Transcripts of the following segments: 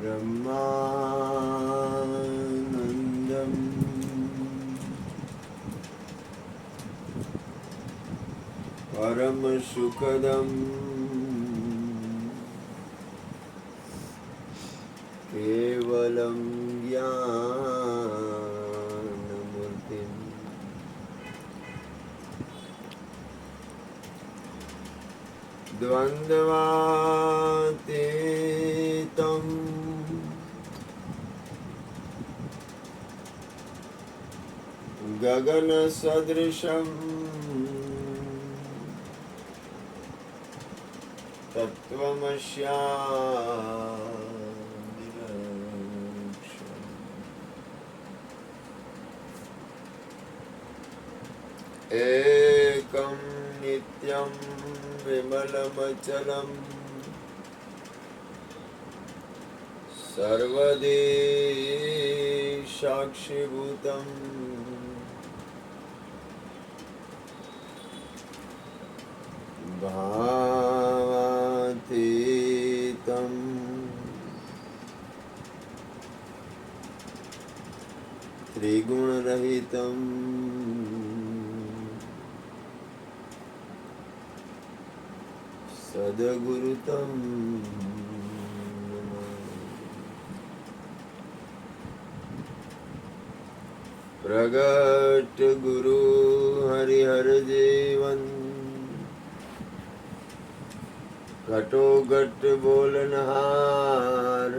ब्रह्मानन्दं परमसुखदं केवलं ज्ञानमूर्तिम् द्वन्द्वातीतं गगनसदृशं तत्त्वमस्यादिलक्ष्यम् एकं नित्यं विमलमचलं सर्वदि साक्षिभूतम् भावातीतं त्रिगुणरहितं सद्गुरुतं प्रगट गुरु हरिहर जीवन घटोघट बोलनहार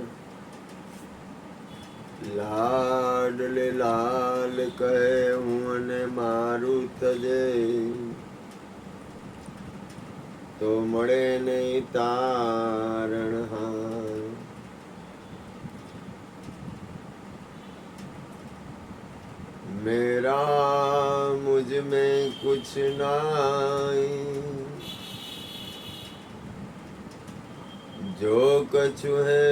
लाडले लाल कहे हूँ ने मारू तजे तो મળે નહીં તારણહાર मेरा मुझ में कुछ नाई जो कछु है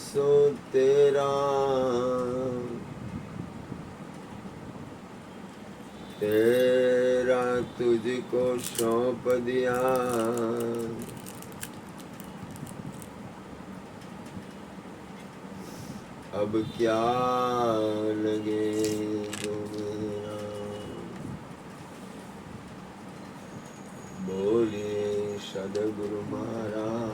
सो तेरा तेरा तुझको सौंप दिया अब क्या लगे जो मेरा बोलिए सद्गुरु महाराज।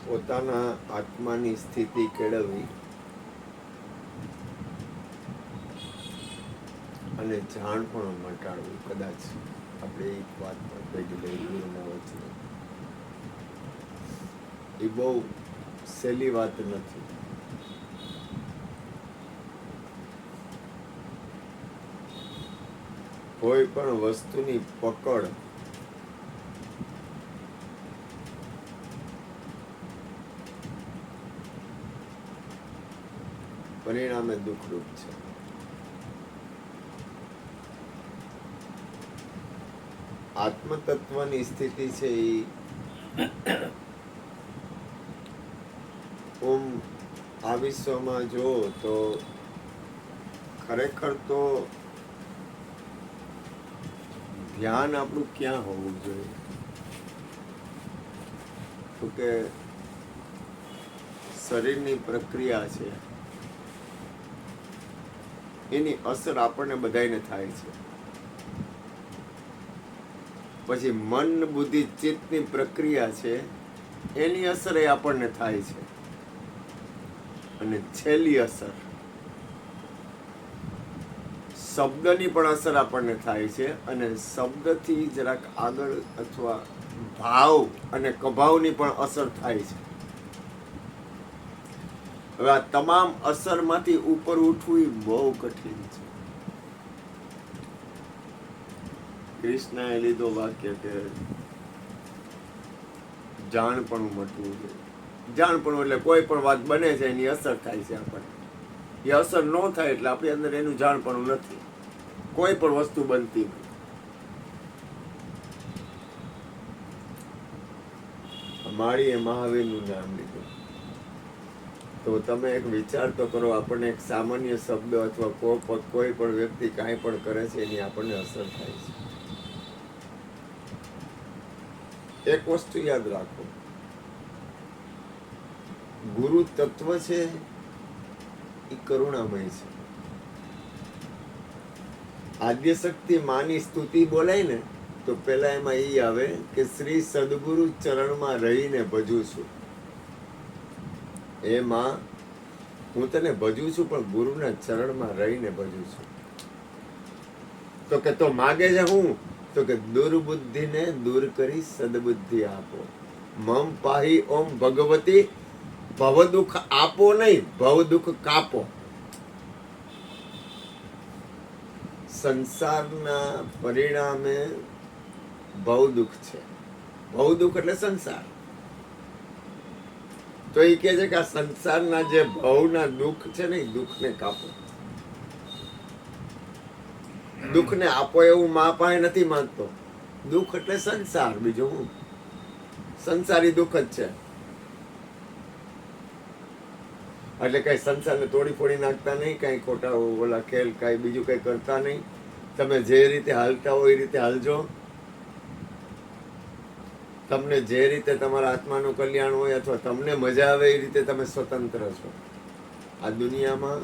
પોતાના આત્માની સ્થિતિ કેળવવી અને જાણપણ મટાડવું કદાચ આપણે એક વાત પણ પેઢી લઈ ગુરુના વચને એ બહુ સહેલી વાત નથી. કોઈ પણ વસ્તુની પકડ પરિણામે દુઃખરૂપ છે. આત્મતત્વની સ્થિતિ છે એ આ વિશ્વમાં જો તો ખરેખર તો ધ્યાન આપણું ક્યાં હોવું જોઈએ? તો કે શરીરની પ્રક્રિયા છે એની અસર આપણને બધાને થાય છે. પછી મન બુદ્ધિ ચિત્તની પ્રક્રિયા છે એની અસર એ આપણને થાય છે. અને છેલ્લી અસર શબ્દની પણ અસર આપણને થાય છે. અને શબ્દથી જરાક આગળ અથવા ભાવ અને કભાવની પણ અસર થાય છે. હવે આ તમામ અસરમાંથી ઉપર ઉઠવું એ બહુ કઠિન છે. કૃષ્ણએ લીધો વાક્ય કે જાણપણું મટવું જોઈએ. જાણપણું એટલે કોઈ પણ વાત બને છે એની અસર થાય છે આપણને. એ અસર ન થાય એટલે આપણી અંદર એનું જાણપણું નથી. કોઈ પણ વસ્તુ બનતી નથી. માળીએ મહાવીરનું નામ લીધું. તો તમે એક વિચાર તો કરો, આપણને એક સામાન્ય શબ્દ અથવા કોઈ પણ વ્યક્તિ કાંઈ પણ કરે છે એની આપણને અસર થાય છે. એક વસ્તુ યાદ રાખો, ગુરુ તત્વ છે એ કરુણામય છે. આદ્ય શક્તિ માની સ્તુતિ બોલાય ને તો પેલા એમાં એ આવે કે શ્રી સદગુરુ ચરણમાં રહીને ભજું છું. એમાં હું તને ભજું છું, પણ ગુરુના ચરણમાં રહીને ભજું છું. તો કે તો માગે છે હું? તો કે દુર્બુદ્ધિને દૂર કરી સદબુદ્ધિ આપો. મમ પાહી ઓમ ભગવતી ભવ દુઃખ આપો નહીં, ભવ દુઃખ કાપો. સંસારના પરિણામે ભવ દુઃખ છે. ભવ દુઃખ એટલે સંસાર. તો એ કહે છે કે આ સંસારના જે ભવના દુઃખ છે ને એ દુઃખને કાપો. દુઃખને આપો એવું મા પાસે નથી માંગતો. દુઃખ એટલે સંસાર, બીજું હું? સંસારી દુઃખ જ છે. એટલે કઈ સંસારને તોડી ફોડી નાખતા નહીં, કઈ ખોટા ઓલા ખેલ કઈ બીજું કઈ કરતા નહીં. તમે જે રીતે હાલતા હોય એ રીતે હાલજો. તમને જે રીતે તમારા આત્માનું કલ્યાણ હોય અથવા તમને મજા આવે એ રીતે તમે સ્વતંત્ર છો. આ દુનિયામાં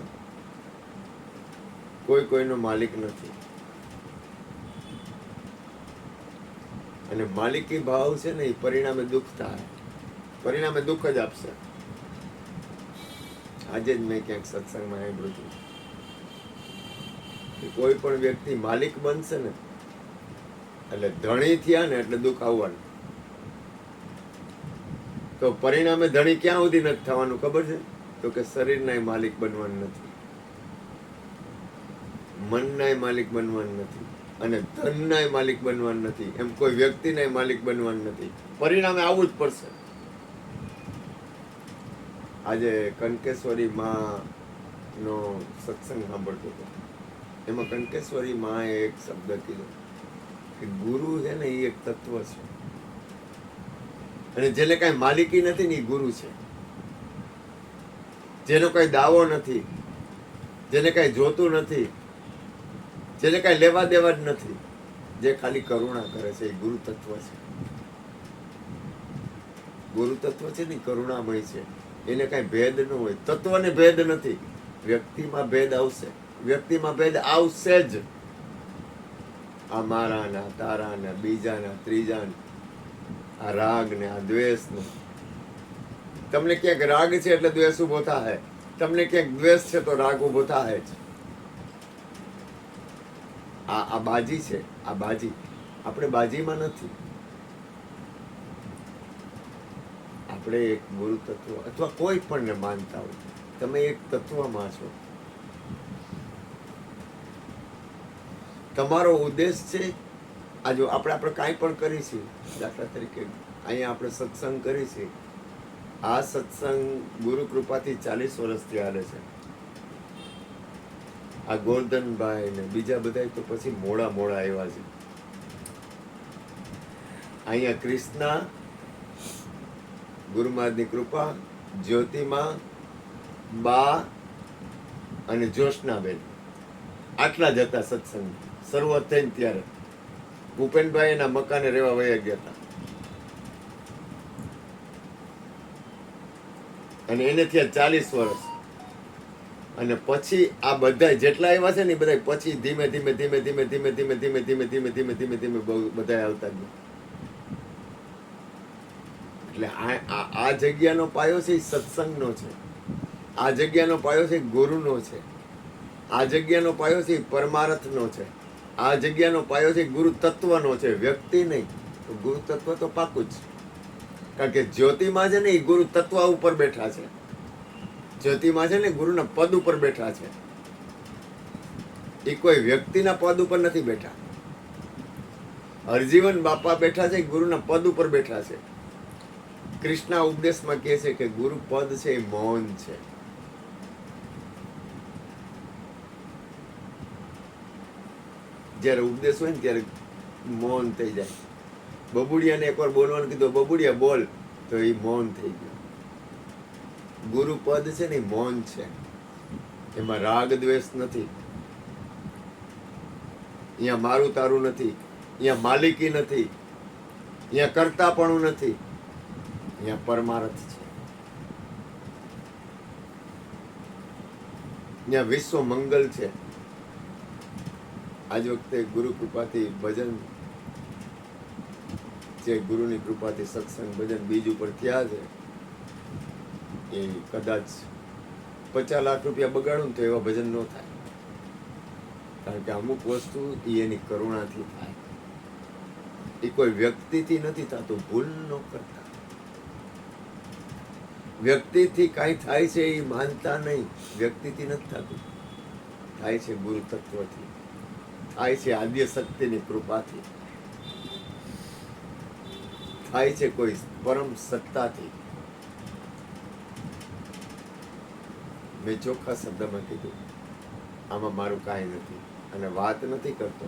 કોઈ કોઈનો માલિક નથી. અને માલિકી ભાવ છે ને એ પરિણામે દુઃખ થાય, પરિણામે દુઃખ જ આપશે. આજે જ મેં ક્યાંક સત્સંગમાં સાંભળ્યું હતું કે કોઈ પણ વ્યક્તિ માલિક બનશે ને એટલે ધણી થયા ને એટલે દુઃખ આવવાનું. તો પરિણામે ધણી ક્યાં સુધી નથી થવાનું ખબર છે? તો કે શરીરના માલિક બનવાનું નથી, મનના માલિક બનવાનું નથી, અને ધનના માલિક બનવાનું નથી. એમ કોઈ વ્યક્તિના માલિક બનવાનું નથી. પરિણામે આવવું જ પડશે. આજે કનકેશ્વરી માં નો સત્સંગ સાંભળતો હતો. એમાં કનકેશ્વરી માં એક શબ્દ કીધો કે ગુરુ છે ને એ એક તત્વ છે, અને જેને કઈ માલિકી નથી ને એ ગુરુ છે. જેનો કઈ દાવો નથી, જેને કઈ જોતું નથી, જેને કઈ લેવા દેવા જ નથી, જે ખાલી કરુણા કરે છે એ ગુરુ તત્વ છે. ગુરુ તત્વ છે ને કરુણામય છે. એને કઈ ભેદ ન હોય. તત્વને ભેદ નથી. વ્યક્તિમાં ભેદ આવશે, વ્યક્તિમાં ભેદ આવશે જ. આ મારાના, તારાના, બીજાના, ત્રીજાના, આ રાગ ને આ દ્વેષ ને. તમને ક્યાંક રાગ છે એટલે દ્વેષ ઉભો થાય, તમને ક્યાંક દ્વેષ છે તો રાગ ઉભો થાય જ. આ બાજી છે, આ બાજી. આપણે બાજીમાં નથી. આપણે એક ગુરુ તત્વ અથવા કોઈ પણ ને માનતા હોય, તમે એક તત્વમાં છો. તમારો ઉદ્દેશ છે આ. જો આપણે કાંઈ પણ કરીશું, દાખલા તરીકે અહીંયા આપણે સત્સંગ કરીશું. આ સત્સંગ ગુરુ કૃપાથી 40 વર્ષથી હાલે છે. આ ગોરધનભાઈ ને બીજા બધા તો પછી મોડા આવ્યા છે. અહીંયા કૃષ્ણા, ગુરુ મહારાજની કૃપા, જ્યોતિમાં, બા અને જોશનાબેન, આટલા જ હતા સત્સંગ શરૂઆત થઈને ત્યારે. ભૂપેનભાઈ એના મકાને રહેવા વયા ગયા હતા, અને એને થયા 40 વર્ષ. અને પછી આ બધા જેટલા આવ્યા છે ને એ બધા પછી ધીમે ધીમે બધા આવતા ગયા. એટલે આ જગ્યાનો પાયો છે એ સત્સંગનો છે. આ જગ્યાનો પાયો છે ગુરુનો છે. આ જગ્યાનો પાયો છે પરમાર્થનો છે. આ જગ્યાનો પાયો છે ગુરુ તત્વનો છે, વ્યક્તિ નહીં. તો ગુરુ તત્વ તો પાકું જ. કારણ કે જ્યોતિમાં છે ને એ ગુરુ તત્વ ઉપર બેઠા છે. જ્યોતિમાં છે ને ગુરુના પદ ઉપર બેઠા છે. એ કોઈ વ્યક્તિના પદ ઉપર નથી બેઠા. હરજીવન બાપા બેઠા છે, ગુરુના પદ ઉપર બેઠા છે. કૃષ્ણ ઉપદેશમાં કહે છે કે ગુરુ પદ છે એ મૌન છે. જ્યારે ઉપદેશ હોય ને ત્યારે મૌન થઈ જાય. બબુડિયાને એકવાર બોલવાનું કીધું, બબુડિયા બોલ, તો એ મૌન થઈ ગયું. ગુરુ પદ છે ને એ મૌન છે, એમાં રાગ દ્વેષ નથી, અહીંયા મારું તારું નથી, અહીંયા માલિકી નથી, અહીંયા કરતાપણું નથી, અહીંયા પરમાર્થ છે. અહીંયા વિશ્વ મંગલ છે. આજ વખતે ગુરુ કૃપાથી ભજન, જે ગુરુની કૃપાથી સત્સંગ ભજન બીજ ઉપર થયા છે, એ કદાચ 50 લાખ રૂપિયા બગાડું તો એવા ભજન ન થાય. કારણ કે અમુક વસ્તુ એની કરુણાથી થાય, એ કોઈ વ્યક્તિથી નથી થતું. ભૂલ ન કરતા, વ્યક્તિથી કાંઈ થાય છે એ માનતા નહીં. વ્યક્તિથી નથી થતું, થાય છે ગુરુ તત્વથી, થાય છે આદ્ય શક્તિની કૃપાથી, થાય છે કોઈ પરમ સત્તાથી. મેં ચોખ્ખા શબ્દમાં કીધું, આમાં મારું કાંઈ નથી, અને વાત નથી કરતો,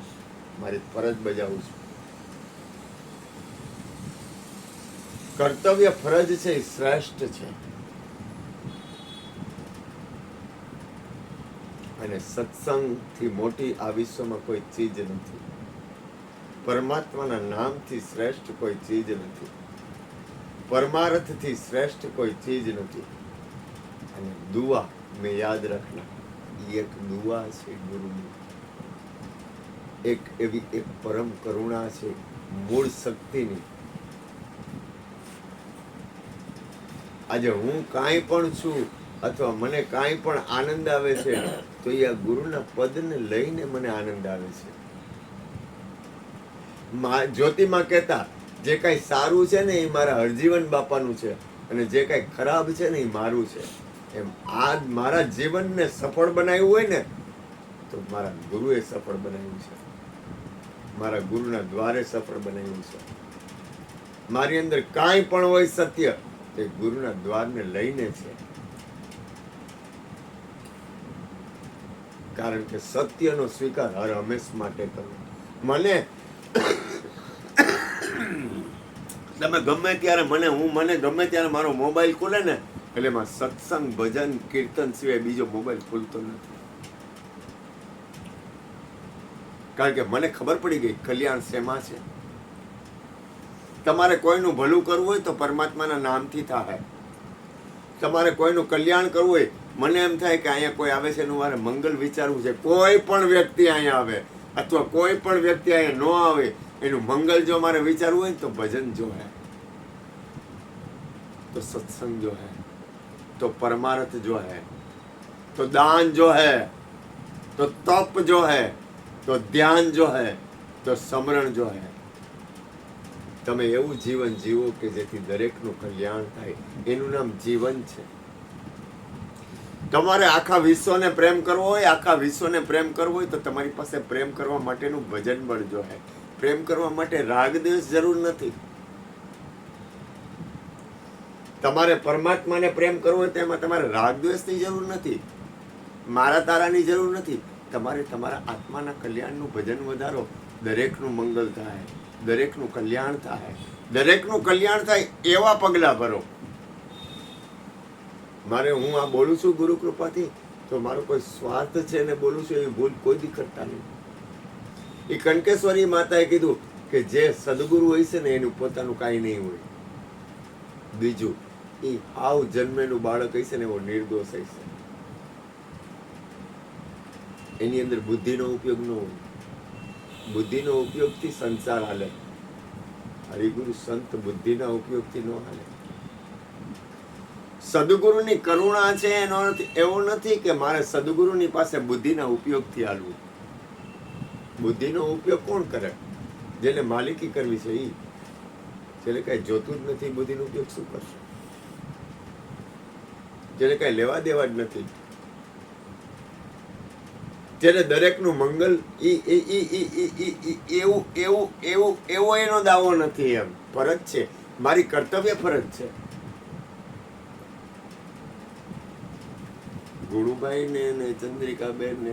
મારી ફરજ બજાવું છું. કર્તવ્ય ફરજ છે એ શ્રેષ્ઠ છે, અને સત્સંગથી મોટી આ વિશ્વમાં કોઈ ચીજ નથી. પરમાત્માના નામથી શ્રેષ્ઠ કોઈ ચીજ નથી, પરમાર્થથી શ્રેષ્ઠ કોઈ ચીજ નથી. અને દુઆ મેં યાદ રાખના, એક દુઆ છે ગુરુની, એક એવી એક પરમ કરુણા છે મૂળ શક્તિની. આજે હું કાંઈ પણ છું અથવા મને કાંઈ પણ આનંદ આવે છે તો એ આ ગુરુના પદને લઈને મને આનંદ આવે છે. જ્યોતિમાં કહેતા, જે કાંઈ સારું છે ને એ મારા હરજીવન બાપાનું છે, અને જે કાંઈ ખરાબ છે ને એ મારું છે. એમ આ મારા જીવનને સફળ બનાવ્યું હોય ને તો મારા ગુરુએ સફળ બનાવ્યું છે, મારા ગુરુના દ્વારે સફળ બનાવ્યું છે. મારી અંદર કાંઈ પણ હોય સત્ય, તે ગુરુના દ્વારને લઈને છે. કારણ કે સત્યનો સ્વીકાર હર હંમેશ માટે કરો. મને તમે ગમે ત્યારે મને ગમે ત્યારે મારો મોબાઈલ ખુલે ને એટલે એમાં સત્સંગ ભજન કીર્તન સિવાય બીજો મોબાઈલ ખુલતો નથી. કારણ કે મને ખબર પડી ગઈ કલ્યાણ શેમાં છે. તમારે કોઈનું ભલું કરવું હોય તો પરમાત્માના નામથી થાય. તમારે કોઈનું કલ્યાણ કરવું હોય, મને એમ થાય કે અહીંયા કોઈ આવે છે એનું મારે મંગલ વિચારવું છે. કોઈ પણ વ્યક્તિ અહીંયા આવે અથવા કોઈ પણ વ્યક્તિ અહીંયા ન આવે, એનું મંગલ જો મારે વિચારવું હોય તો ભજન જો હે, તો સત્સંગ જો હે, તો પરમાર્થ જો હે, તો દાન જો હે, તો તપ જો હે, તો ધ્યાન જો હે, તો સમરણ જો હે. તમે એવું જીવન જીવો કે જેથી દરેકનું કલ્યાણ થાય. એનું નામ જીવન છે. તમારે આખા વિશ્વને પ્રેમ કરવો હોય, આખા વિશ્વને પ્રેમ કરવો હોય તો તમારી પાસે પ્રેમ કરવા માટેનું ભજન બળ જો હે. પ્રેમ કરવા માટે રાગ દ્વેષ જરૂર નથી. તમારે પરમાત્માને પ્રેમ કરવો હોય તેમાં તમારે રાગ દ્વેષની જરૂર નથી, મારા તારાની જરૂર નથી. તમારે તમારા આત્માના કલ્યાણનું ભજન વધારો, દરેકનું મંગલ થાય, દરેકનું કલ્યાણ થાય, દરેકનું કલ્યાણ થાય એવા પગલા ભરો. હું આ બોલું છું ગુરુ કૃપાથી, તો મારો કોઈ સ્વાર્થ છે ને બોલું છું એવી ભૂલ કોઈ દી કરતા નહીં. એ કનકેશ્વરી માતાએ કીધું કે જે સદગુરુ હોય છે ને એનું પોતાનું કાંઈ નહીં હોય. બીજું, એ હાવ જન્મેલું બાળક હશે ને એવો નિર્દોષ હશે, એની અંદર બુદ્ધિનો ઉપયોગ ન હોય. બુદ્ધિનો ઉપયોગથી સંસાર હાલે, હરિગુરુ સંત બુદ્ધિના ઉપયોગથી ન હાલે. સદગુરુની કરુણા છે એનો અર્થ એવો નથી કે મારે સદગુરુની પાસે બુદ્ધિના ઉપયોગથી હાલવું. બુદ્ધિનો ઉપયોગ કોણ કરે? જેને માલિકી કરવી છે એ. જેને કઈ જોતું જ નથી બુદ્ધિનો ઉપયોગ શું કરશે? જેને કઈ લેવા દેવા જ નથી, જેને દરેકનું મંગલ એવો એનો દાવો નથી. એમ ફરજ છે, મારી કર્તવ્ય ફરજ છે. ગુણુભાઈ ને ચંદ્રિકાબેન ને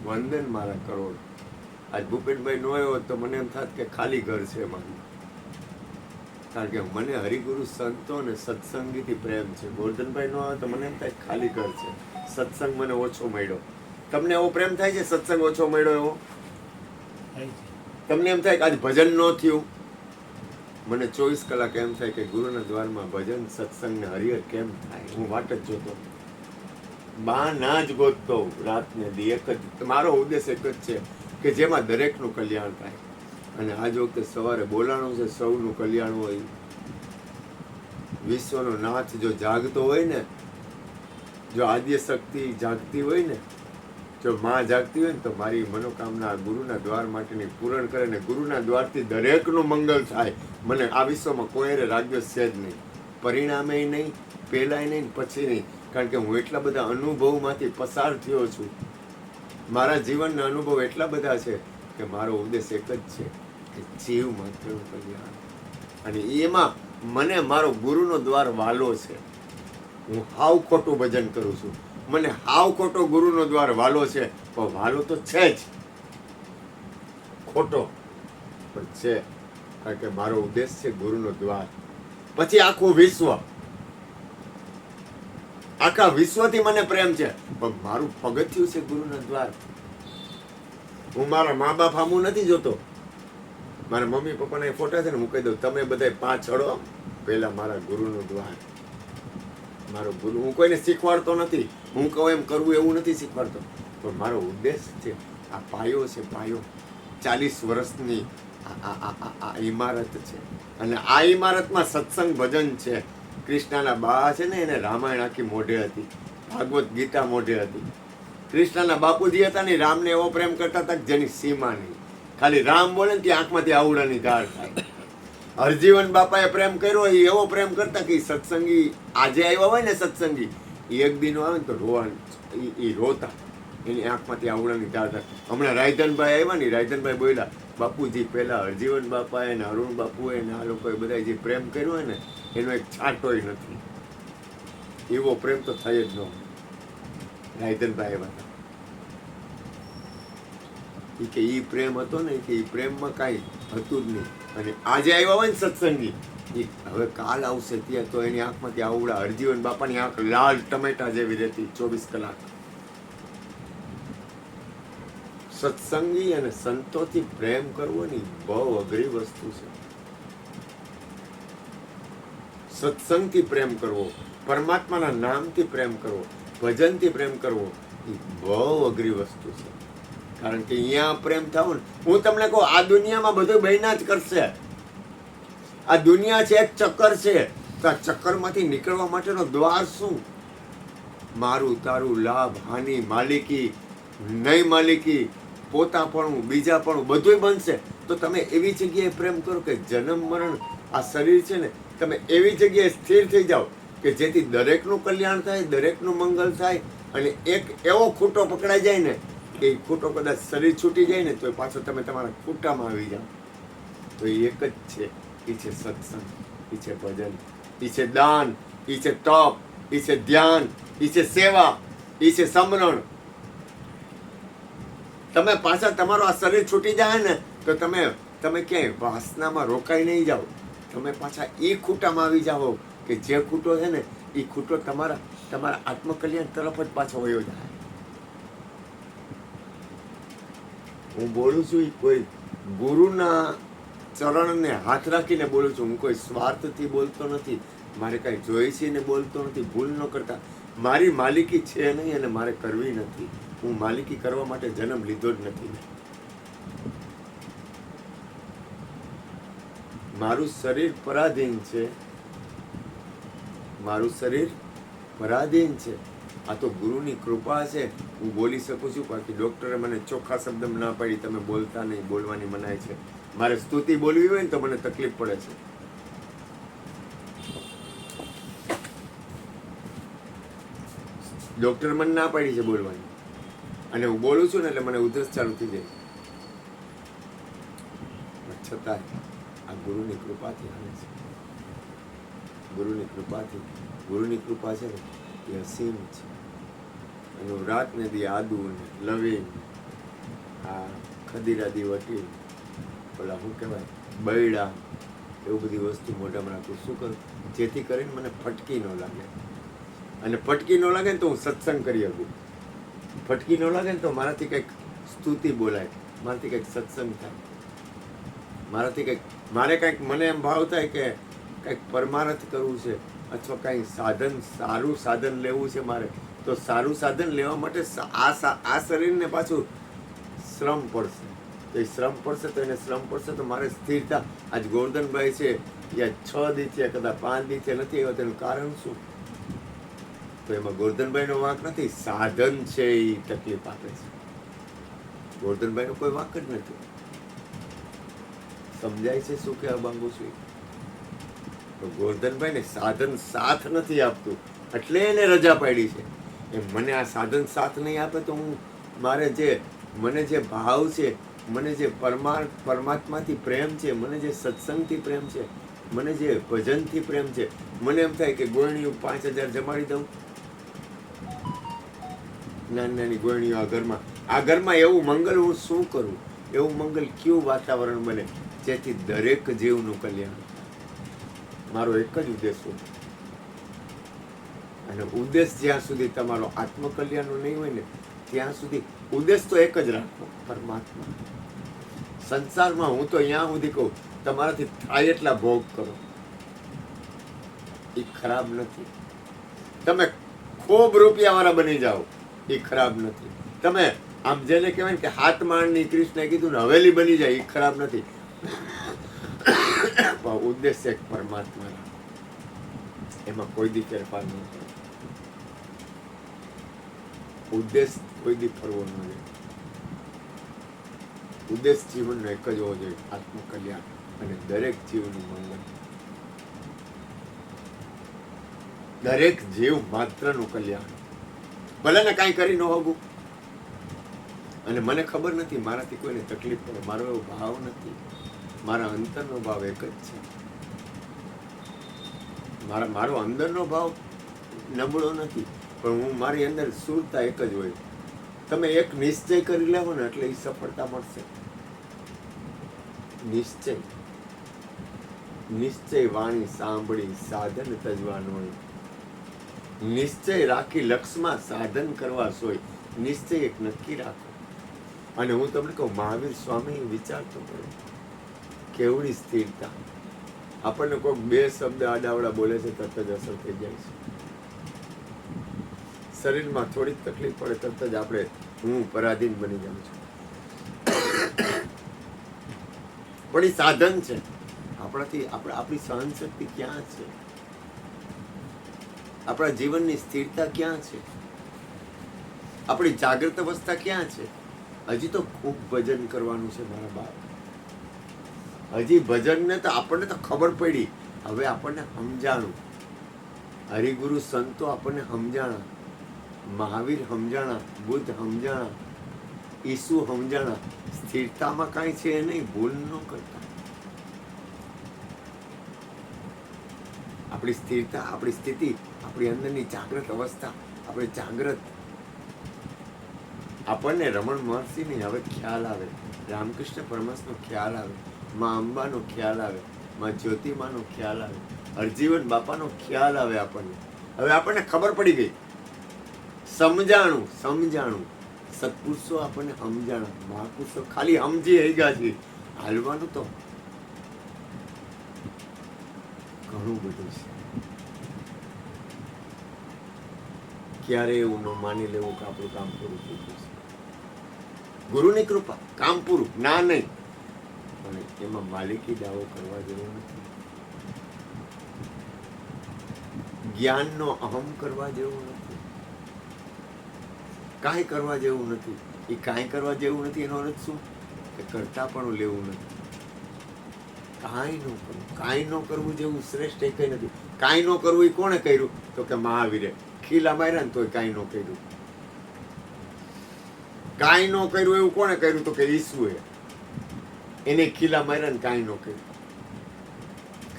વંદન મારા કરોડ. આજ ભૂપેનભાઈ નો આવ્યો તો મને એમ થાત કે ખાલી ઘર છે મારું, કારણ કે મને હરિગુરુ સંતો અને સત્સંગીથી પ્રેમ છે. ગોરધનભાઈ નો આવે તો મને એમ થાય ખાલી ઘર છે, સત્સંગ મને ઓછો મળ્યો. તમને એવો પ્રેમ થાય છે સત્સંગ ઓછો મળ્યો એવો? તમને એમ થાય કે આજ ભજન ન થયું? મને 24 કલાક એમ થાય કે ગુરુના દ્વારમાં ભજન સત્સંગ ને હરિહર કેમ થાય, હું વાટ જ જોતો, બા ના જ ગોતતો રાત ને દી. એક જ મારો ઉદ્દેશ એક જ છે કે જેમાં દરેકનું કલ્યાણ થાય. અને આજ વખતે સવારે બોલાણું છે સૌનું કલ્યાણ હોય. વિશ્વનો નાથ જો જાગતો હોય ને, જો આદ્ય શક્તિ જાગતી હોય ને, જો માં જાગતી હોય ને, તો મારી મનોકામના ગુરુના દ્વાર માટેની પૂરણ કરે ને ગુરુના દ્વારથી દરેકનું મંગલ થાય. મને આ વિશ્વમાં કોઈ રાગ્યો છે જ નહીં, પરિણામે નહીં, પહેલાય નહીં, પછી નહીં, કારણ કે હું એટલા બધા અનુભવમાંથી પસાર થયો છું. મારા જીવનના અનુભવ એટલા બધા છે કે મારો ઉદ્દેશ એક જ છે કે જીવ માત્રનું કલ્યાણ. અને એમાં મને મારો ગુરુનો દ્વાર વાલો છે. હું હાવ ખોટું ભજન કરું છું, મને હાવ ખોટો ગુરુનો દ્વાર વાલો છે, પણ વાલો તો છે જ, ખોટો પણ છે, કારણ કે મારો ઉદ્દેશ છે ગુરુનો દ્વાર. પછી આખું વિશ્વ, આખા વિશ્વથી મને પ્રેમ છે, પણ મારું પગથિયું છે ગુરુના દ્વાર. હું મારા મા બાપ સામું નથી જોતો. મારા મમ્મી પપ્પાના ફોટા છે ને, હું કહી દઉં તમે બધા 5 ચડો, પહેલા મારા ગુરુનો દ્વાર. મારો ગુરુ, હું કોઈને શીખવાડતો નથી, હું કહું એમ કરવું એવું નથી શીખવાડતો, પણ મારો ઉદ્દેશ છે આ પાયો છે, પાયો 40 વર્ષની આ ઇમારત છે. અને આ ઇમારતમાં સત્સંગ ભજન છે. કૃષ્ણના બા છે ને, એને રામાયણ આખી મોઢે હતી, ભાગવત ગીતા મોઢે હતી. કૃષ્ણના બાપુજી હતા ને, રામને એવો પ્રેમ કરતા હતા જેની સીમા નહીં. ખાલી રામ બોલે ને ત્યાં આંખમાંથી આવડાની ધાર થાય. હરજીવન બાપાએ પ્રેમ કર્યો, એ એવો પ્રેમ કરતા કે સત્સંગી આજે આવ્યા હોય ને સત્સંગી, એ એક દિનો આવે ને તો એ રોતા, એની આંખમાંથી આવડાની ધાર થાય. હમણાં રાયધનભાઈ આવ્યા ને, રાયધનભાઈ બોલ્યા બાપુજી પહેલા હરજીવન બાપાએ ને અરુણ બાપુએ ને આ લોકોએ બધા જે પ્રેમ કર્યો હોય ને, એનો એક છાંટોય નથી. એવો પ્રેમ તો થઈ જ ન. રાયધનભાઈ આવ્યા હતા કે ઈ પ્રેમ હતો ને, કે ઈ પ્રેમમાં કાંઈ હતું જ નહીં. અને આજે આવ્યા હોય ને સત્સંગી, એ હવે કાલ આવશે ત્યાં તો એની આંખમાંથી આવડા, હરજીવન બાપાની આંખ લાલ ટમેટા જેવી રહેતી 24 કલાક. સત્સંગી અને સંતોથી પ્રેમ કરવો ની બહુ અઘરી વસ્તુ છે. સત્સંગથી પ્રેમ કરવો, પરમાત્માના નામથી પ્રેમ કરવો, ભજનથી પ્રેમ કરવો, એ બહુ અઘરી વસ્તુ છે. કારણ કે અહીંયા પ્રેમ થાવ ને, હું તમને કહું આ દુનિયામાં બધું બહેના જ કરશે. આ દુનિયા છે એક ચક્કર છે, તો આ ચક્કરમાંથી નીકળવા માટેનો દ્વાર શું? મારું તારું, લાભ હાનિ, માલિકી નહીં માલિકી, પોતાપણું બીજાપણું બધું બનશે. તો તમે એવી જગ્યાએ પ્રેમ કરો કે જન્મ મરણ આ શરીર છે ને, તમે એવી જગ્યાએ સ્થિર થઈ જાઓ કે જેથી દરેકનું કલ્યાણ થાય, દરેકનું મંગલ થાય. અને એક એવો ખૂટો પકડાઈ જાય ને, કે એ ખૂટો કદાચ શરીર છૂટી જાય ને, તો પાછો તમે તમારા ખૂટામાં આવી જાઓ. તો એ એક જ છે, એ છે સત્સંગ, એ છે ભજન, એ છે દાન, એ છે તપ, એ છે ધ્યાન, એ છે સેવા, એ છે સમરણ. તમે પાછા તમારું આ શરીર છૂટી જાય ને, તો તમે ક્યાંય વાસનામાં રોકાઈ નહીં જાઓ, તમે પાછા એ ખૂટામાં આવી જાઓ કે જે ખૂટો છે ને, એ ખૂટો તમારા આત્મકલ્યાણ તરફ જ પાછો વયો જાય. હું બોલું છું એ કોઈ ગુરુના ચરણને હાથ રાખીને બોલું છું. હું કોઈ સ્વાર્થથી બોલતો નથી, મારે કાંઈ જોઈ છે ને બોલતો નથી. ભૂલ ન કરતા, મારી માલિકી છે નહીં અને મારે કરવી નથી. હું માલિકી કરવા માટે જન્મ લીધો જ નથી. મારું શરીર પરાધીન છે, મારું શરીર પરાધીન છે. આ તો ગુરુની કૃપા છે, હું બોલી શકું છું. બાકી ડૉક્ટરે મને ચોખ્ખા શબ્દમાં ના પાડી, તમે બોલતા નહીં, બોલવાની મનાય છે. મારે સ્તુતિ બોલવી હોય ને તો મને તકલીફ પડે છે. ડૉક્ટર મને ના પાડી છે બોલવાની, અને હું બોલું છું ને એટલે મને ઉધરસ ચાલુ થઈ જાય. છતાં આ ગુરુની કૃપાથી આવે છે. ગુરુની કૃપાથી, ગુરુની કૃપા છે ને એ અસીમ છે. અને હું રાત ને દી આદુ ને લવિંગ, આ ખદીરાદી વટી, પેલા શું કહેવાય, બૈડા, એવું બધી વસ્તુ મોઢામાં રાખું. શું કરું? જેથી કરીને મને ફટકી ન લાગે. અને ફટકી ન લાગે ને તો હું સત્સંગ કરી શકું. ફટકી ન લાગે ને તો મારાથી કંઈક સ્તુતિ બોલાય, મારાથી કંઈક સત્સંગ થાય, મારાથી કંઈક, મારે કંઈક મને એમ ભાવ થાય કે કંઈક પરમારથ કરવું છે, અથવા કાંઈ સાધન, સારું સાધન લેવું છે મારે, તો સારું સાધન લેવા માટે આ શરીરને પાછું શ્રમ પડશે. તો એ શ્રમ પડશે, તો એને શ્રમ પડશે તો મારે સ્થિરતા. આજ ગોરધનભાઈ છે યા 6 દી થયા, કદાચ 5 દી થયા નથી આવ્યા, તેનું કારણ શું? તો એમાં ગોરધનભાઈનો વાંક નથી, સાધન છે એ તકલીફ આપે છે. ગોરધનભાઈનો કોઈ વાંક જ નથી. સમજાય છે શું કહેવા માંગુ છું? તો ગોરધનભાઈને સાધન સાથ નથી આપતું, એટલે એને રજા પાડી છે. એમ મને આ સાધન સાથ નહીં આપે તો હું, મારે જે, મને જે ભાવ છે, મને જે પરમાત્માથી પ્રેમ છે, મને જે સત્સંગથી પ્રેમ છે, મને જે ભજનથી પ્રેમ છે, મને એમ થાય કે ગોળણીઓ 5000 જમાડી દઉં. નાની નાની ગોળણીઓ આ ઘરમાં એવું મંગલ હું શું કરું, એવું મંગલ કયું વાતાવરણ બને જેથી દરેક જીવનું કલ્યાણ. મારો એક જ ઉદ્દેશ છે. અને ઉદ્દેશ જ્યાં સુધી તમારો આત્મકલ્યાણનો નહીં હોય ને ત્યાં સુધી ઉદ્દેશ તો એક જ રાખો, પરમાત્મા. સંસારમાં હું તો અહીંયા સુધી કહું, તમારાથી થાય એટલા ભોગ કરો, એ ખરાબ નથી. તમે ખૂબ રૂપિયાવાળા બની જાઓ, એ ખરાબ નથી. તમે આમ જેને કહેવાય ને કે 7 માળની કૃષ્ણએ કીધું ને હવેલી બની જાય, એ ખરાબ નથી. ઉદ્દેશ એક પરમાત્મા, એમાં કોઈ દી ફેરફાર ન કરે. ઉદ્દેશ કોઈ દી ફરવો ન જોઈએ. ઉદ્દેશ જીવનનો એક જ હોવો જોઈએ, આત્મકલ્યાણ અને દરેક જીવનું મંગળ, દરેક જીવ માત્રનું કલ્યાણ. ભલે ને કાંઈ કરી ન હોવું. અને મને ખબર નથી મારાથી કોઈને તકલીફ પડે, મારો એવો ભાવ નથી. મારા અંતરનો ભાવ એક જ છે. મારો અંદરનો ભાવ નબળો નથી, પણ હું, મારી અંદર સુરતા એક જ હોય. તમે એક નિશ્ચય કરી લેવો ને એટલે એ સફળતા મળશે. નિશ્ચય વાણી સાંભળી સાધન તજવાનું હોય. નિશ્ચય રાખી લક્ષમાં સાધન કરવા સોય. નિશ્ચય એક નક્કી રાખો. અને હું તમને કહું, મહાવીર સ્વામી વિચારતો કરો, કેવડી સ્થિરતા. આપણને કોઈ 2 શબ્દ આડાવડા બોલે છે, તરત જ અસર થઈ જાય છે. શરીરમાં થોડીક તકલીફ પડે, તરત જ આપણે હું પરાધીન બની જાઉં છું. પણ એ સાધન છે. આપણી સહન શક્તિ ક્યાં છે? આપણા જીવનની સ્થિરતા ક્યાં છે? આપણી જાગૃત અવસ્થા ક્યાં છે? હજી તો ખૂબ ભજન કરવાનું છે મારા બાપ. હજી ભજનને તો આપણને તો ખબર પડી, હવે આપણને સમજાણું. હરિગુરુ સંતો આપણને સમજાણા, મહાવીર સમજાણા, બુદ્ધ સમજાણા, ઈસુ સમજાણા. સ્થિરતામાં કાંઈ છે નહીં, ભૂલ ન કરતા. આપણી સ્થિરતા, આપણી સ્થિતિ, આપણી અંદરની જાગૃત અવસ્થા, આપણે જાગૃત. આપણને રમણ મહર્ષિની હવે ખ્યાલ આવે, રામકૃષ્ણ પરમહંસનો ખ્યાલ આવે, માં અંબાનો ખ્યાલ આવે, માં જ્યોતિમાનો ખ્યાલ આવે, હરજીવન બાપાનો ખ્યાલ આવે. હવે આપણને ખબર પડી ગઈ, સમજાણું. સત્પુરુષો આપણને સમજાણા, મહાપુરુષો ખાલી સમજી હઈ ગયા છે. હાલવાનું તો ઘણું બધું છે. ક્યારે એવું ન માની લેવું કે આપણું કામ પૂરું થઈ ગયું છે. ગુરુની કૃપા, કામ પૂરું ના નહીં, પણ એમાં માલિકી દાવો કરવા જેવો નથી. જ્ઞાનનો અહમ કરવા જેવું નથી. કાંઈ કરવા જેવું નથી. એ કાંઈ કરવા જેવું નથી એનો અર્થ શું? કે કરતા પણ લેવું નથી. કાંઈ ન કરવું જેવું શ્રેષ્ઠ એ કંઈ નથી. કાંઈ ન કરવું એ કોણે કર્યું? તો કે મહાવીરે. ખીલા માર્યા ને તોય કાંઈ ન કર્યું. કાંઈ ન કર્યું એવું કોણે કર્યું? તો કે ઈસુએ. એને ખીલા માર્યા ને કાંઈ ન કર્યું.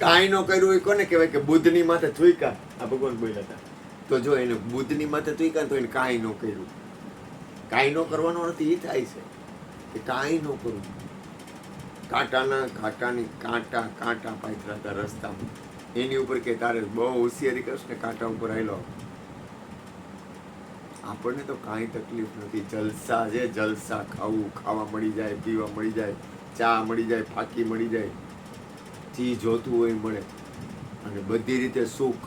કાંઈ ન કર્યું એ કોને કહેવાય? કે બુદ્ધની માથે થૂક્યા. આ ભગવાન બોલ્યા હતા. તો જો એને બુદ્ધની માથે થૂક્યા તો એને કાંઈ ન કર્યું. કાંઈ ન કરવાનો અર્થ એ થાય છે. કે કાંઈ ન કરું. કાંટાની કાંટા પાથરા હતા રસ્તામાં, એની ઉપર કે તારે બહુ હોશિયારી કરશે ને કાંટા ઉપર આવેલો. આપણને તો કાંઈ તકલીફ નથી. જલસા છે, જલસા. ખાવા મળી જાય, પીવા મળી જાય, ચા મળી જાય, ફાકી મળી જાય, જે જોતું હોય મળે, અને બધી રીતે સુખ.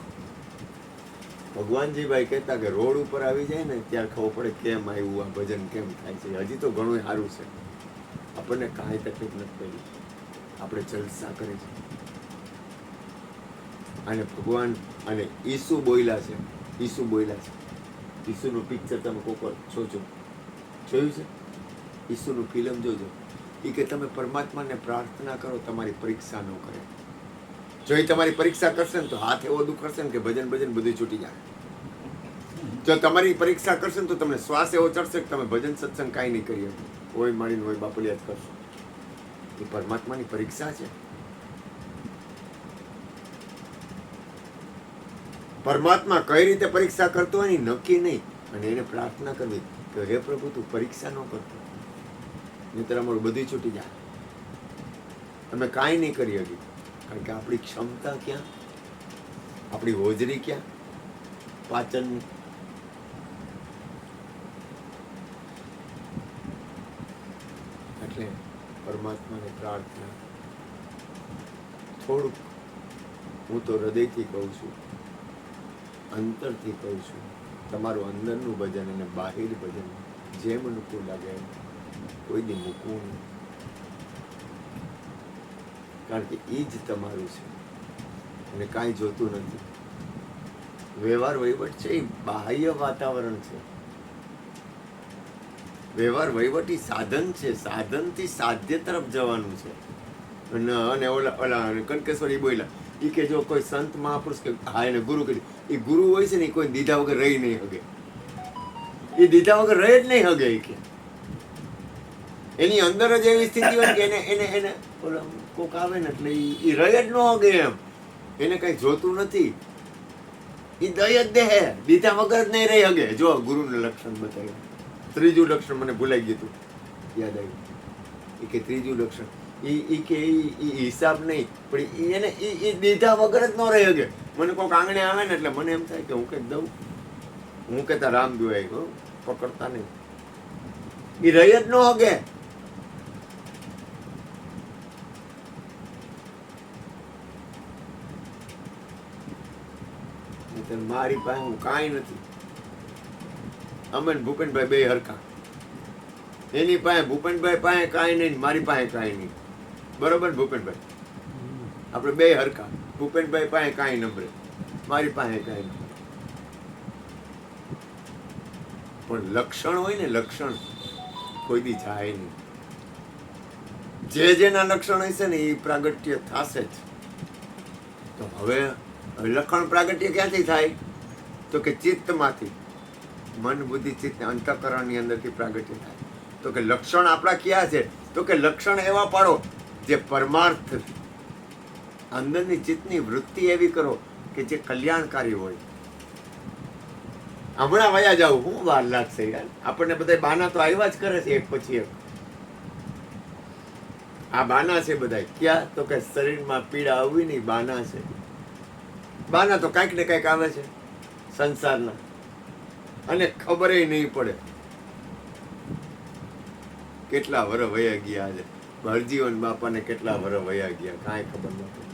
ભગવાનજીભાઈ કહેતા કે રોડ ઉપર આવી જાય ને ત્યારે ખબર પડે કેમ આવ્યું આ ભજન, કેમ થાય છે. હજી તો ઘણું સારું છે, આપણને કાંઈ તકલીફ નથી પડી, આપણે જલસા કરે છે. અને ભગવાન અને ઈસુ બોલ્યા છે, ઈસુ બોલ્યા છે. ઈસુનું પિક્ચર તમે કોક જોજો, જોયું છે? ઈસુનું ફિલ્મ જોજો. એ કે તમે પરમાત્માને પ્રાર્થના કરો, તમારી પરીક્ષા ન કરે. જો એ તમારી પરીક્ષા કરશે ને તો હાથ એવો દુખશે ને કે ભજન બધું છૂટી જાય. જો તમારી પરીક્ષા કરશે ને તો તમને શ્વાસ એવો ચડશે કે તમે ભજન સત્સંગ કાંઈ નહીં કરી શકો. હોય માણીને હોય બાપલિયા જ કરશો. એ પરમાત્માની પરીક્ષા છે. પરમાત્મા કઈ રીતે પરીક્ષા કરતો હોય ને નક્કી નહીં, અને એને પ્રાર્થના કરવી કે હે પ્રભુ તું પરીક્ષા ન કરતો, નહીંતર અમારું બધું છૂટી જાય. અમે કાંઈ નહીં કરી હકી, કારણ કે આપણી ક્ષમતા ક્યાં, આપણી હોજરી ક્યાં પાચનની. એટલે પરમાત્માને પ્રાર્થના થોડુંક, હું તો હૃદયથી કહું છું, અંતરથી કહું છું, તમારું અંદરનું ભજન અને બહાર ભજન જેમ અનુકૂળ લાગે કોઈ દી મૂકવું નહીં, કારણ કે એ જ તમારું છે અને કાંઈ જોતું નથી. વ્યવહાર વહીવટ છે એ બાહ્ય વાતાવરણ છે. વ્યવહાર વહીવટી સાધન છે, સાધનથી સાધ્ય તરફ જવાનું છે. અને ઓલા કનકેશ્વરી બોલ્યા એ કે જો કોઈ સંત મહાપુરુષ કે હા એને ગુરુ કરી, એ ગુરુ હોય છે ને એ કોઈ દીધા વગર રહી નહીં શકે. એ દીધા વગર રહે જ નહીં શકે. કે એની અંદર જ એવી સ્થિતિ હોય કે એને ઓલા કોક આવે ને એટલે એ રહે જ ન શકે એમ. એને કઈ જોતું નથી, એ દય જ દે, દીધા વગર જ નહીં રહી શકે. જો ગુરુનું લક્ષણ બતાવ્યું. ત્રીજું લક્ષણ મને ભૂલાઈ ગયું હતું, યાદ આવ્યું. એ કે ત્રીજું લક્ષણ એ કે હિસાબ નહીં, પણ એને એ દીધા વગર જ ન રહી શકે. મને કોઈક આંગણે આવે ને એટલે મને એમ થાય કે હું કંઈક દઉં, હું કહેતા રામ દુઆઈ પકડતા નહીં. એ રહી જ ન શકે. મારી પાસે હું કાંઈ નથી. અમે ભૂપેનભાઈ બે હરખા. એની પાસે ભૂપેનભાઈ પાસે કાંઈ નહીં, મારી પાસે કાંઈ નહીં. બરોબર ભૂપેનભાઈ? આપણે બે હરખા. ભૂપેનભાઈ પાસે કાંઈ નંબરે, મારી પાસે કાંઈ નહીં. પણ લક્ષણ હોય ને, લક્ષણ કોઈ દી જાય નહીં. જે જેના લક્ષણ હશે ને એ પ્રાગટ્ય થશે જ. તો હવે લક્ષણ પ્રાગટ્ય ક્યાંથી થાય? તો કે ચિત્તમાંથી. મન બુદ્ધિ ચિત્ત અંતઃકરણની અંદરથી પ્રાગટ્ય થાય. તો કે લક્ષણ આપણા ક્યાં છે? તો કે લક્ષણ એવા પાડો જે પરમાર્થ, અંદરની ચિત્તની વૃત્તિ એવી કરો કે જે કલ્યાણકારી હોય. હમણાં વયા જાવ, હું વાર લાગશે યાર. આપણને બધા બાના તો આવ્યા જ કરે છે એક પછી એક. આ બાના છે બધા. ક્યાં? તો કે શરીરમાં પીડા આવવી નહીં, બાના છે. બાના તો કાંઈક ને કાંઈક આવે છે સંસારના, અને ખબર નહીં પડે. કેટલા વર વયા ગયા છે હરજીવન બાપાને, કેટલા વર વયા ગયા કાંઈ ખબર નથી.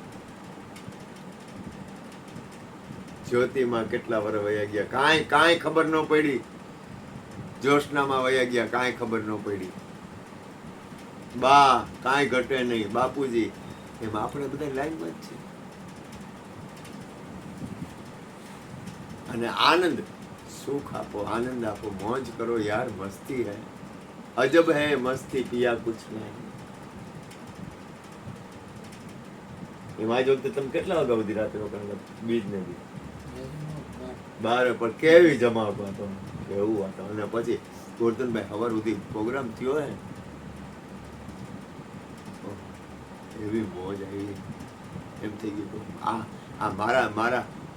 જ્યોતિમાં કેટલા વર વયા ગયા કાંઈ ખબર ન પડી. જોશનામાં વયા ગયા કાંઈ ખબર ન પડી. બા કાંઈ ઘટે નહીં, બાપુજી. એમાં આપણે બધા લાઈનમાં જ છે. અને આનંદ, સુખ આપો, આનંદ આપો, મોજ કરો યાર. મસ્તી હૈ, અજબ હૈ મસ્તી, પિયા કુછ નહીં. એમાં જ વખતે તમે કેટલા વાગ્યા સુધી રાત્રે રોકાણ? બીજ ને બી 12 પર કેવી જમા હતો, કેવું હતો. અને પછી ગોરધનભાઈ સવાર સુધી પ્રોગ્રામ થયો હે, એવી મોજ આવી. એમ થઈ ગયું આ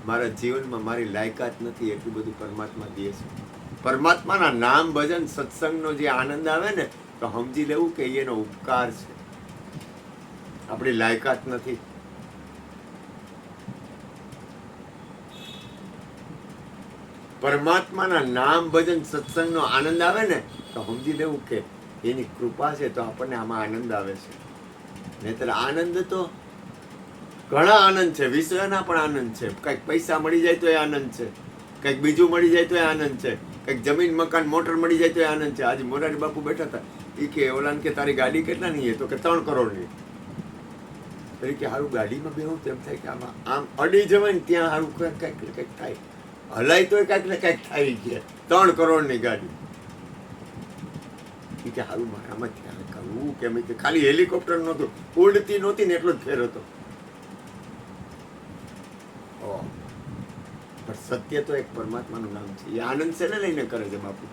મારા જીવનમાં મારી લાયકાત નથી, એટલું બધું પરમાત્મા દે છે. પરમાત્માના નામ ભજન સત્સંગનો જે આનંદ આવે ને, તો સમજી લેવું કે એનો ઉપકાર છે, આપણી લાયકાત નથી. પરમાત્માના નામ ભજન સત્સંગનો આનંદ આવે ને તો સમજી લેવું કે એની કૃપા છે, તો આપણને આમાં આનંદ આવે છે. નહીતર આનંદ તો ઘણા આનંદ છે, વિષયના પણ આનંદ છે. કંઈક પૈસા મળી જાય તો એ આનંદ છે, કંઈક બીજું મળી જાય તો એ આનંદ છે, કંઈક જમીન મકાન મોટર મળી જાય તો એ આનંદ છે. આજે મોરારી બાપુ બેઠા હતા, એ કે ઓલાને કે તારી ગાડી કેટલાની છે? તો કે 3 કરોડની. તો કે સારું ગાડીમાં બેહું તેમ થાય કે આમાં આમ અડી જવાય ને ત્યાં સારું કંઈક થાય, હલાય તો કાંઈક ને કાંઈક થાય ગયા. 3 કરોડની ગાડી કે સારું મારામાં ત્યાં કરવું કેમ? ખાલી હેલિકોપ્ટર નહોતું, ઉડતી નહોતી ને એટલો જ ફેર હતો. પણ સત્ય તો એક પરમાત્માનું નામ છે. એ આનંદ છે ને લઈને કરે છે બાપુ?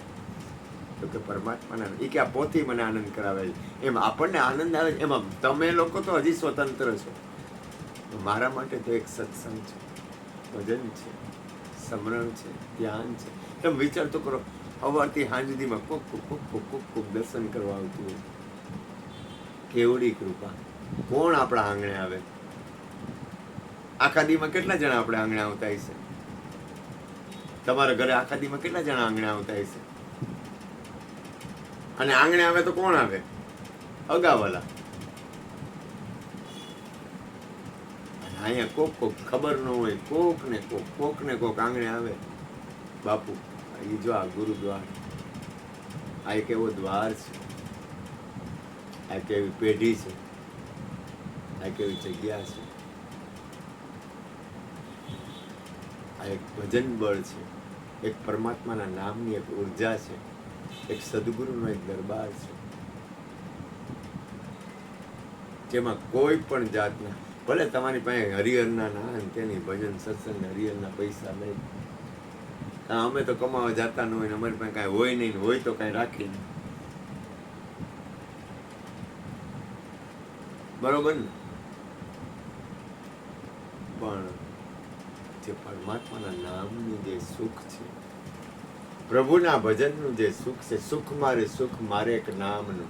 તો કે પરમાત્માના, એ કે આ પોથી મને આનંદ કરાવે છે. એમ આપણને આનંદ આવે છે. એમાં તમે લોકો તો હજી સ્વતંત્ર છો. મારા માટે તો એક સત્સંગ છે, ભજન છે, સ્મરણ છે, ધ્યાન છે. તમે વિચાર તો કરો, સવારથી સાંજ સુધીમાં કોક દર્શન કરવા આવતું હોય. કેવડી કૃપા! કોણ આપણા આંગણે આવે? આખા દીમાં કેટલા જણા આપણે આંગણે આવતા હશે? તમારા ઘરે આખા દીમાં કેટલા જણા આંગણે આવતા હશે? અને આંગણે આવે તો કોણ આવે? અગાવાલા. અહીંયા કોક ખબર ન હોય, કોક ને કોક આંગણે આવે. બાપુ એ જો આ ગુરુદ્વાર, આ એક એવો દ્વાર છે, આ એક એવી પેઢી છે, આ એક એવી જગ્યા છે, આ એક ભજન બળ છે, એક પરમાત્માના નામની એક ઉર્જા છે, એક સદગુરુનો એક દરબાર છે, જેમાં કોઈ પણ જાતના, ભલે તમારી પાસે હરિહરના ના તેની ભજન સત્સંગ હરિહરના પૈસા લઈ, અમે તો કમાવા જતા ન હોય ને અમારી પાસે કાંઈ હોય નહીં, હોય તો કાંઈ રાખી નહીં. બરોબર ને? પણ જે પરમાત્માના નામનું જે સુખ છે, પ્રભુના ભજનનું જે સુખ છે, સુખ મારે એક નામનું.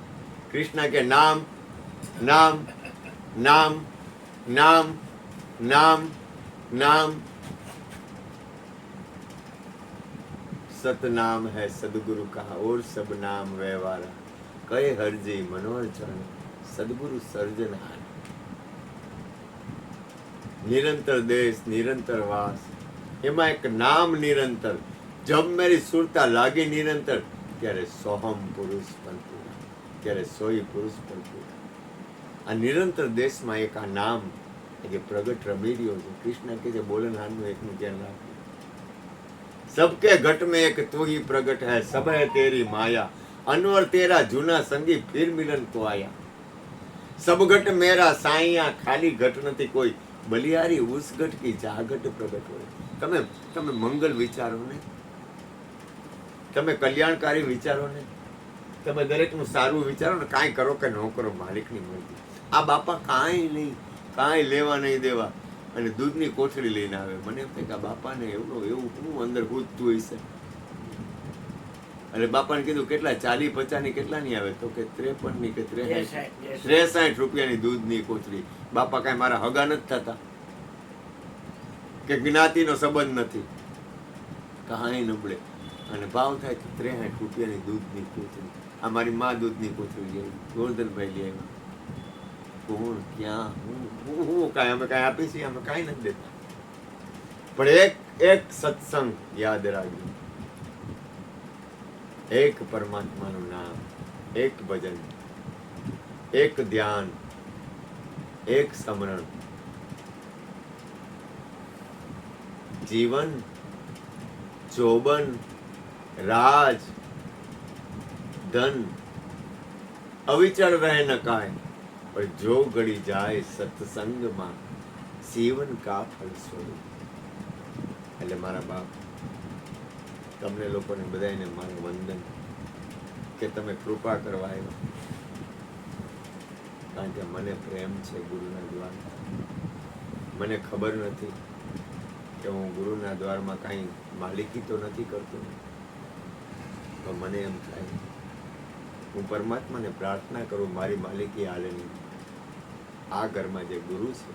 કૃષ્ણ કે નામ નામ નામ નામ નામ નામ सतनाम है सदगुरु का और सब नाम व्यवहारा, कहे हरजी मनोहर चरण सदगुरु सर्जनहार. निरंतर देश निरंतर वास, એમાં એક નામ નિરંતર. જબ મેરી સુરતા લાગી નિરંતર, ત્યારે સોહમ પુરુષ પણ પૂરા, ત્યારે સોઈ પુરુષ પણ પૂરા. આ નિરંતર દેશમાં એક આ નામ જે પ્રગટ રમી રહ્યો છે. કૃષ્ણ કે જે બોલનહારનું એકનું ધ્યાન રાખે. सबके घट में एक तू ही प्रगट है, सब है तेरी माया, अनवर तेरा जूना संगी फिर मिलन को आया. सब घट मेरा साइया, खाली घट નથી કોઈ, બલિયારી ઉસ ઘટ કી જા ઘટ પ્રગટ હોય. તમે મંગલ વિચારો ને, તમે કલ્યાણકારી વિચારો ને, તમે દરેકનું સારું વિચારો ને, કાંઈ કરો કે ન કરો માલિકની મરજી. આ બાપા કાંઈ નહીં, કાંઈ લેવા નહીં દેવા, અને દૂધની કોથળી લઈને આવે. મને એમ થાય કે આ બાપાને એવું શું અંદર પૂછતું હશે. એટલે બાપાને કીધું કેટલા 40-50 ની કેટલાની આવે? તો કે 53 ની કે 63 રૂપિયાની દૂધની કોથળી. બાપા કાંઈ મારા હગા નથી થતા કે જ્ઞાતિનો સંબંધ નથી, કાંઈ નબળે, અને ભાવ થાય તો 63 રૂપિયાની દૂધની કોથળી. આ મારી મા દૂધની કોથળી લઈ આવી, ગોરધનભાઈ લઈ આવ્યા. કોણ ક્યાં હું કાંઈ અમે કાંઈ આપી છીએ? અમે કાંઈ નથી દેતા. પણ એક સત્સંગ યાદ રાખજો, એક પરમાત્માનું નામ, એક ભજન, એક ધ્યાન, એક સ્મરણ. જીવન ચોબન રાજ ધન અવિચળ રહે ન કાય, પણ જો ઘડી જાય સત્સંગમાં જીવન કા ફળ સ્વરૂપ. એટલે મારા બાપ, તમને લોકોને બધાને મારું વંદન કે તમે કૃપા કરવા આવ્યા. કારણ કે મને પ્રેમ છે ગુરુના દ્વાર. મને ખબર નથી કે હું ગુરુના દ્વારમાં કાંઈ માલિકી તો નથી કરતો, તો મને એમ થાય હું પરમાત્માને પ્રાર્થના કરું મારી માલિકી હાલે નહીં. આ ઘરમાં જે ગુરુ છે,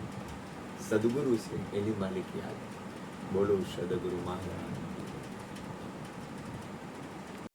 સદગુરુ છે, એની માલિકી હાલે. બોલો સદગુરુ મહારાજ.